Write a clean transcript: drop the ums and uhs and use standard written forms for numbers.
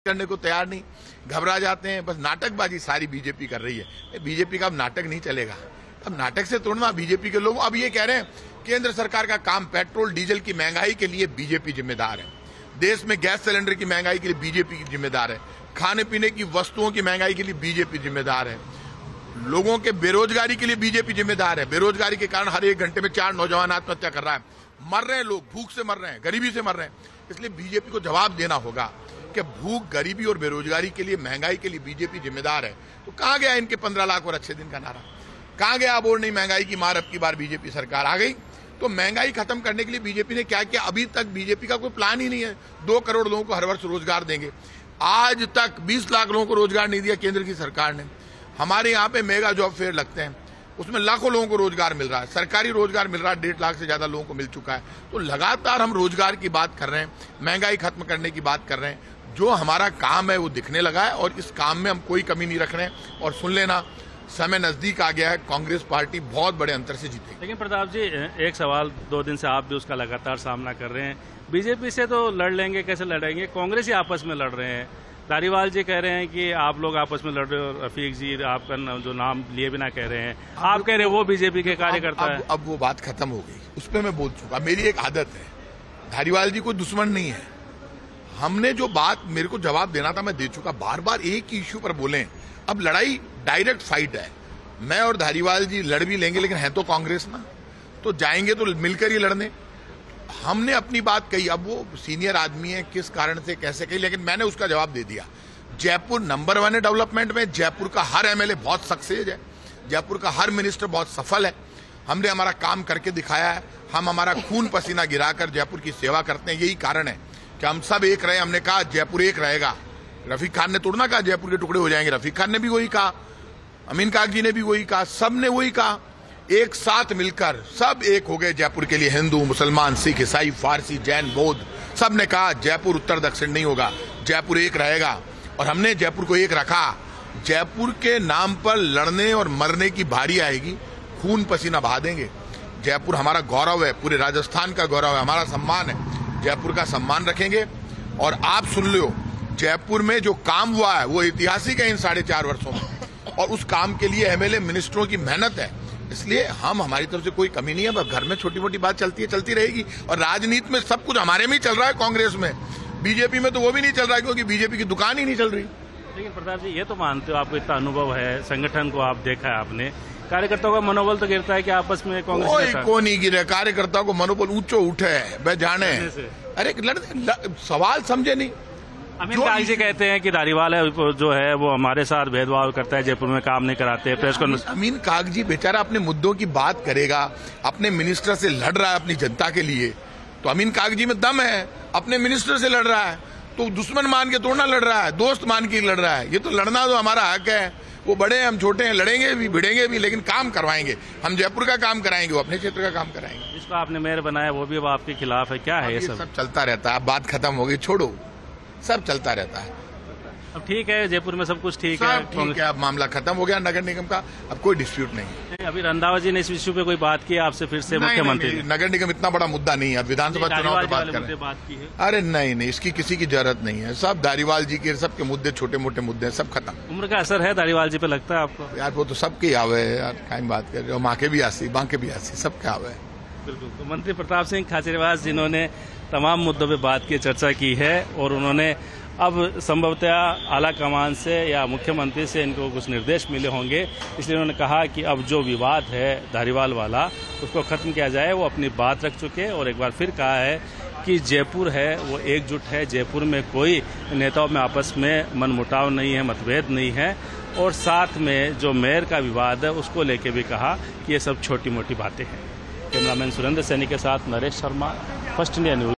करने को तैयार नहीं, घबरा जाते हैं। बस नाटकबाजी सारी बीजेपी कर रही है। बीजेपी का अब नाटक नहीं चलेगा। अब नाटक से तोड़ना बीजेपी के लोग अब ये कह रहे हैं केंद्र सरकार का काम पेट्रोल डीजल की महंगाई के लिए बीजेपी जिम्मेदार है, देश में गैस सिलेंडर की महंगाई के लिए बीजेपी जिम्मेदार है, खाने पीने की वस्तुओं की महंगाई के लिए बीजेपी जिम्मेदार है, लोगों के बेरोजगारी के लिए बीजेपी जिम्मेदार है। बेरोजगारी के कारण हर 1 घंटे में 4 नौजवान आत्महत्या कर रहा है, मर रहे हैं लोग, भूख से मर रहे हैं, गरीबी से मर रहे हैं। इसलिए बीजेपी को जवाब देना होगा कि भूख, गरीबी और बेरोजगारी के लिए, महंगाई के लिए बीजेपी जिम्मेदार है। तो कहां गया इनके 15 लाख और अच्छे दिन का नारा? कहां गया? अब और नहीं महंगाई की मार, अब की बार बीजेपी सरकार आ गई। तो महंगाई खत्म करने के लिए बीजेपी ने क्या किया? अभी तक बीजेपी का कोई प्लान ही नहीं है। 2 करोड़ लोगों को हर वर्ष रोजगार देंगे। आज तक 20 लाख लोगों को रोजगार नहीं दिया केंद्र की सरकार ने। हमारे यहाँ पे मेगा जॉब फेयर लगते हैं, उसमें लाखों लोगों को रोजगार मिल रहा है, सरकारी रोजगार मिल रहा है, 1.5 लाख से ज्यादा लोगों को मिल चुका है। तो लगातार हम रोजगार की बात कर रहे हैं, महंगाई खत्म करने की बात कर रहे हैं। जो हमारा काम है वो दिखने लगा है और इस काम में हम कोई कमी नहीं रख रहे हैं। और सुन लेना, समय नजदीक आ गया है, कांग्रेस पार्टी बहुत बड़े अंतर से जीतेगी। लेकिन प्रताप जी, एक सवाल 2 दिन से आप भी उसका लगातार सामना कर रहे हैं। बीजेपी से तो लड़ लेंगे, कैसे लड़ेंगे? कांग्रेस ही आपस में लड़ रहे हैं। धारीवाल जी कह रहे हैं कि आप लोग आपस में लड़ रहे हो, रफीक जी आपका जो नाम लिए बिना कह रहे हैं, आप कह रहे हैं वो बीजेपी के कार्यकर्ता है। अब वो बात खत्म हो गई, उस पर मैं बोल चुका। मेरी एक आदत है, धारीवाल जी कोई दुश्मन नहीं है। हमने जो बात मेरे को जवाब देना था मैं दे चुका। बार बार एक ही इश्यू पर बोलें। अब लड़ाई डायरेक्ट फाइट है। मैं और धारीवाल जी लड़ भी लेंगे, लेकिन है तो कांग्रेस ना, तो जाएंगे तो मिलकर ही लड़ने। हमने अपनी बात कही। अब वो सीनियर आदमी है, किस कारण से कैसे कही, लेकिन मैंने उसका जवाब दे दिया। जयपुर नंबर 1 है डेवलपमेंट में। जयपुर का हर एमएलए बहुत सक्सेस है, जयपुर का हर मिनिस्टर बहुत सफल है। हमने हमारा काम करके दिखाया है। हम हमारा खून पसीना गिराकर जयपुर की सेवा करते हैं। यही कारण है कि हम सब एक रहे। हमने कहा जयपुर एक रहेगा। रफीक खान ने तोड़ना कहा जयपुर के टुकड़े हो जाएंगे, रफीक खान ने भी वही कहा, अमीन काग जी ने भी वही कहा, सब ने वही कहा। एक साथ मिलकर सब एक हो गए जयपुर के लिए। हिंदू, मुसलमान, सिख, ईसाई, फारसी, जैन, बौद्ध, सब ने कहा जयपुर उत्तर दक्षिण नहीं होगा, जयपुर एक रहेगा। और हमने जयपुर को एक रखा। जयपुर के नाम पर लड़ने और मरने की बारी आएगी, खून पसीना बहा देंगे। जयपुर हमारा गौरव है, पूरे राजस्थान का गौरव है, हमारा सम्मान है। जयपुर का सम्मान रखेंगे। और आप सुन लो, जयपुर में जो काम हुआ है वो ऐतिहासिक है इन 4.5 वर्षों में, और उस काम के लिए एमएलए मिनिस्टरों की मेहनत है। इसलिए हमारी तरफ से कोई कमी नहीं है। बस घर में छोटी मोटी बात चलती है, चलती रहेगी। और राजनीति में सब कुछ हमारे में ही चल रहा है, कांग्रेस में। बीजेपी में तो वो भी नहीं चल रहा है, क्योंकि बीजेपी की दुकान ही नहीं चल रही। लेकिन प्रताप जी, ये तो मानते हो, आपको इतना अनुभव है, संगठन को आप देखा है आपने, कार्यकर्ताओं का मनोबल तो गिरता है कि आपस में कांग्रेस को नहीं गिरे। कार्यकर्ताओं को मनोबल ऊंचो उठे, वह जाने। अरे सवाल समझे नहीं। अमीन काग जी कहते हैं कि धारीवाल है जो है वो हमारे साथ भेदभाव करता है, जयपुर में काम नहीं कराते। प्रेस कॉन्फ्रेंस अमीन काग जी बेचारा अपने मुद्दों की बात करेगा, अपने मिनिस्टर से लड़ रहा है अपनी जनता के लिए, तो अमीन काग जी में दम है। अपने मिनिस्टर से लड़ रहा है तो दुश्मन मान के तोड़ना लड़ रहा है, दोस्त मान के लड़ रहा है। ये तो लड़ना तो हमारा हक है। वो बड़े हैं, हम छोटे हैं, लड़ेंगे भी, भिड़ेंगे भी, लेकिन काम करवाएंगे। हम जयपुर का काम कराएंगे, वो अपने क्षेत्र का काम कराएंगे। जिसको आपने मेयर बनाया वो भी अब आपके खिलाफ है, क्या है ये सब? चलता रहता है। अब बात खत्म हो गई, छोड़ो, सब चलता रहता है। अब ठीक है, जयपुर में सब कुछ ठीक है, ठीक है। अब मामला खत्म हो गया नगर निगम का, अब कोई डिस्प्यूट नहीं। अभी रंधावा जी ने इस इश्यू पे कोई बात की आपसे फिर से? मुख्यमंत्री नगर निगम इतना बड़ा मुद्दा नहीं है, अब विधानसभा चुनाव की बात की है। अरे नहीं, इसकी किसी की जरूरत नहीं है। सब धारीवाल जी के सबके मुद्दे, छोटे मोटे मुद्दे, सब खत्म। उम्र का असर है धारीवाल जी पे, लगता है आपको? यार वो तो सबके आवे यार, क्या बात कर रहे हो, माँ के भी आसी, बांके भी आसी, सबके आवे। बिल्कुल। तो मंत्री प्रताप सिंह खाचरियावास जिन्होंने तमाम मुद्दों पे बात की, चर्चा की है, और उन्होंने अब संभवतः आला कमान से या मुख्यमंत्री से इनको कुछ निर्देश मिले होंगे, इसलिए उन्होंने कहा कि अब जो विवाद है धारीवाल वाला उसको खत्म किया जाए। वो अपनी बात रख चुके, और एक बार फिर कहा है कि जयपुर है वो एकजुट है, जयपुर में कोई नेताओं में आपस में मनमुटाव नहीं है, मतभेद नहीं है। और साथ में जो मेयर का विवाद है उसको लेके भी कहा कि ये सब छोटी मोटी बातें हैं। कैमरामैन सुरेंद्र सैनी के साथ Naresh Sharma, first India news.